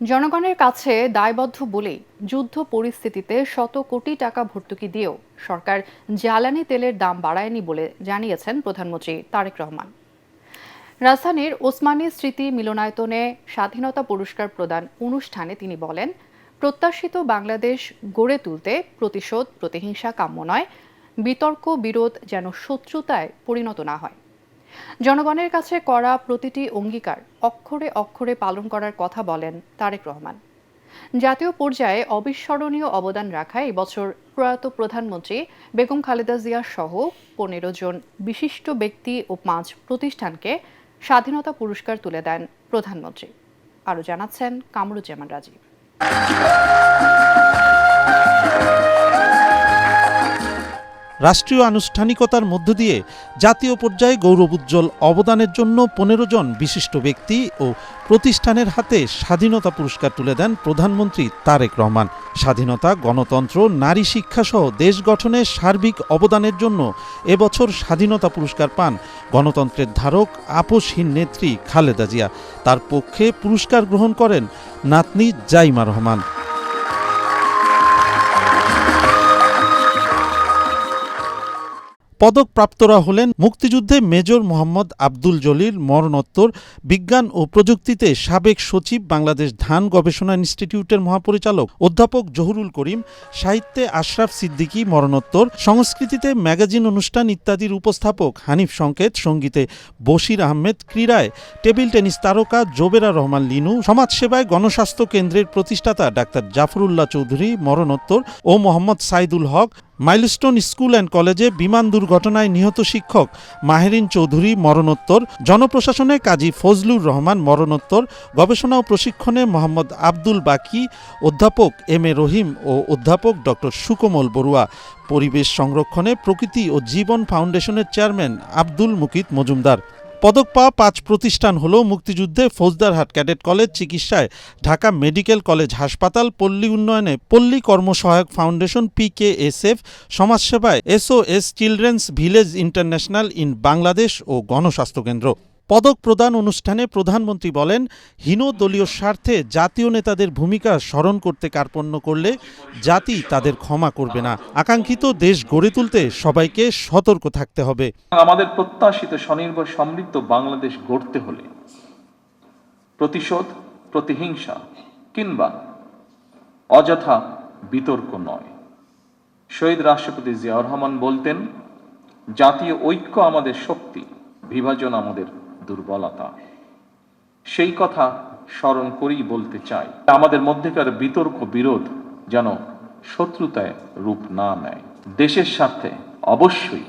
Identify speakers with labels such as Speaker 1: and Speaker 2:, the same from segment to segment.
Speaker 1: জনগণের কাছে দায়বদ্ধ বলেই যুদ্ধ পরিস্থিতিতে শত কোটি টাকা ভর্তুকি দিয়েও সরকার জ্বালানি তেলের দাম বাড়ায়নি বলে জানিয়েছেন প্রধানমন্ত্রী তারেক রহমান। রাজধানীর ওসমানী স্মৃতি মিলনায়তনে স্বাধীনতা পুরস্কার প্রদান অনুষ্ঠানে তিনি বলেন, প্রত্যাশিত বাংলাদেশ গড়ে তুলতে প্রতিশোধ প্রতিহিংসা কাম্য নয়, বিতর্ক বিরোধ যেন শত্রুতায় পরিণত না হয়। জনগণের কাছে করা প্রতিটি অঙ্গীকার অক্ষরে অক্ষরে পালন করার কথা বলেন তারেক রহমান। জাতীয় পর্যায়ে অবিস্মরণীয় অবদান রাখায় এবছর প্রয়াত প্রধানমন্ত্রী বেগম খালেদা জিয়া সহ ১৫ জন বিশিষ্ট ব্যক্তি ও ৫ প্রতিষ্ঠানকে স্বাধীনতা পুরস্কার তুলে দেন প্রধানমন্ত্রী। আরও জানাচ্ছেন কামরুজ্জামান রাজীব।
Speaker 2: রাষ্ট্রীয় আনুষ্ঠানিকতার মধ্য দিয়ে জাতীয় পর্যায়ে গৌরবোজ্জ্বল অবদানের জন্য ১৫ জন বিশিষ্ট ব্যক্তি ও প্রতিষ্ঠানের হাতে স্বাধীনতা পুরস্কার তুলে দেন প্রধানমন্ত্রী তারেক রহমান। স্বাধীনতা, গণতন্ত্র, নারী শিক্ষাসহ দেশ গঠনে সার্বিক অবদানের জন্য এবছর স্বাধীনতা পুরস্কার পান গণতন্ত্রের ধারক আপসহীন নেত্রী খালেদা জিয়া। তার পক্ষে পুরস্কার গ্রহণ করেন নাতনি জাইমা রহমান। পদকপ্রাপ্তরা হলেন মুক্তিযুদ্ধে মেজর মোহাম্মদ আব্দুল জলিল মরণোত্তর, বিজ্ঞান ও প্রযুক্তিতে সাবেক সচিব, বাংলাদেশ ধান গবেষণা ইনস্টিটিউটের মহাপরিচালক অধ্যাপক জহুরুল করিম, সাহিত্যে আশরাফ সিদ্দিকী মরণোত্তর, সংস্কৃতিতে ম্যাগাজিন অনুষ্ঠান ইত্যাদির উপস্থাপক হানিফ সংকেত, সঙ্গীতে বশির আহমেদ, ক্রীড়ায় টেবিল টেনিস তারকা জোবেরা রহমান লিনু, সমাজসেবায় গণস্বাস্থ্য কেন্দ্রের প্রতিষ্ঠাতা ডাক্তার জাফরুল্লাহ চৌধুরী মরণোত্তর ও মোহাম্মদ সাইদুল হক, মাইলস্টোন স্কুল অ্যান্ড কলেজে বিমান দুর্ঘটনায় নিহত শিক্ষক মাহেরিন চৌধুরী মরণোত্তর, জনপ্রশাসনে কাজী ফজলুর রহমান মরণোত্তর, গবেষণা ও প্রশিক্ষণে মোহাম্মদ আব্দুল বাকি, অধ্যাপক এম এ রহিম ও অধ্যাপক ডক্টর সুকোমল বড়ুয়া, পরিবেশ সংরক্ষণে প্রকৃতি ও জীবন ফাউন্ডেশনের চেয়ারম্যান আব্দুল মুকিত মজুমদার। পদক পাওয়া ৫ প্রতিষ্ঠান হল মুক্তিযুদ্ধে ফৌজদারহাট ক্যাডেট কলেজ, চিকিৎসায় ঢাকা মেডিকেল কলেজ হাসপাতাল, পল্লী উন্নয়নে পল্লী কর্মসহায়ক ফাউন্ডেশন PKSF, সমাজসেবায় SOS children's village international in Bangladesh ও গণস্বাস্থ্য কেন্দ্র। পদক প্রদান অনুষ্ঠানে প্রধানমন্ত্রী বলেন, হীন দলীয় স্বার্থে জাতীয় নেতাদের ভূমিকা স্মরণ করতে কার্পণ্য করলে জাতি তাদের ক্ষমা করবে না। আকাঙ্ক্ষিত দেশ গড়ে তুলতে সবাইকে সতর্ক থাকতে হবে।
Speaker 3: আমাদের প্রত্যাশিত স্বনির্ভর সমৃদ্ধ বাংলাদেশ গড়তে হলে প্রতিশোধ, প্রতিহিংসা কিংবা অযথা বিতর্ক নয়। শহীদ রাষ্ট্রপতি জিয়াউর রহমান বলতেন, জাতীয় ঐক্য আমাদের শক্তি, বিভাজন আমাদের দুর্বলতা। সেই কথা স্মরণ করেই বলতে চাই, আমাদের মধ্যেকার বিতর্ক বিরোধ যেন শত্রুতায় রূপ না নেয়। দেশের স্বার্থে অবশ্যই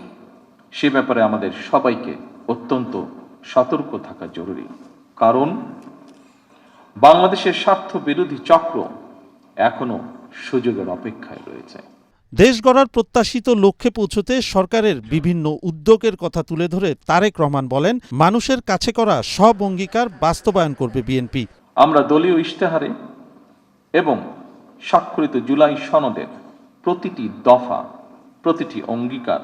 Speaker 3: সে ব্যাপারে আমাদের সবাইকে অত্যন্ত সতর্ক থাকা জরুরি, কারণ বাংলাদেশের স্বার্থ বিরোধী চক্র এখনো সুযোগের অপেক্ষায় রয়েছে।
Speaker 2: দেশ গড়ার প্রত্যাশিত লক্ষ্যে পৌঁছতে সরকারের বিভিন্ন উদ্যোগের কথা তুলে ধরে তারেক রহমান বলেন, মানুষের কাছে করা সব অঙ্গীকার বাস্তবায়ন করবে বিএনপি।
Speaker 3: আমরা দলীয় ইশতেহারে এবং স্বাক্ষরিত জুলাই সনদের প্রতিটি দফা, প্রতিটি অঙ্গীকার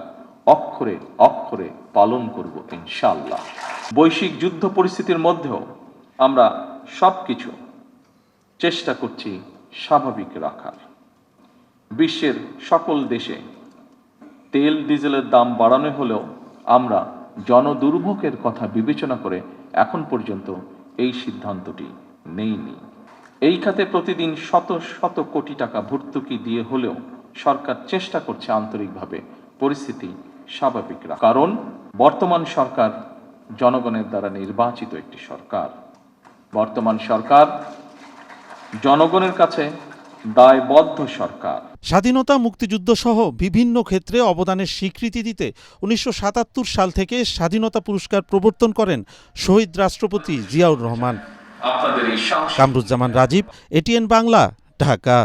Speaker 3: অক্ষরে অক্ষরে পালন করব ইনশাআল্লাহ। বৈশ্বিক যুদ্ধ পরিস্থিতির মধ্যেও আমরা সবকিছু চেষ্টা করছি স্বাভাবিক রাখার। বিশ্বের সকল দেশে তেল ডিজেলের দাম বাড়ানো হলেও আমরা জনদুর্ভোগের কথা বিবেচনা করে এখন পর্যন্ত এই সিদ্ধান্তটি নেইনি। এই খাতে প্রতিদিন শত শত কোটি টাকা ভর্তুকি দিয়ে হলেও সরকার চেষ্টা করছে আন্তরিকভাবে পরিস্থিতি স্বাভাবিক রাখা, কারণ বর্তমান সরকার জনগণের দ্বারা নির্বাচিত একটি সরকার। বর্তমান সরকার জনগণের কাছে দায়বদ্ধ সরকার।
Speaker 2: স্বাধীনতা, মুক্তিযুদ্ধ সহ বিভিন্ন ক্ষেত্রে অবদানের স্বীকৃতি দিতে ১৯৭৭ সাল থেকে স্বাধীনতা পুরস্কার প্রবর্তন করেন শহীদ রাষ্ট্রপতি জিয়াউর রহমান। কামরুজ্জামান রাজীব, ATN বাংলা, ঢাকা।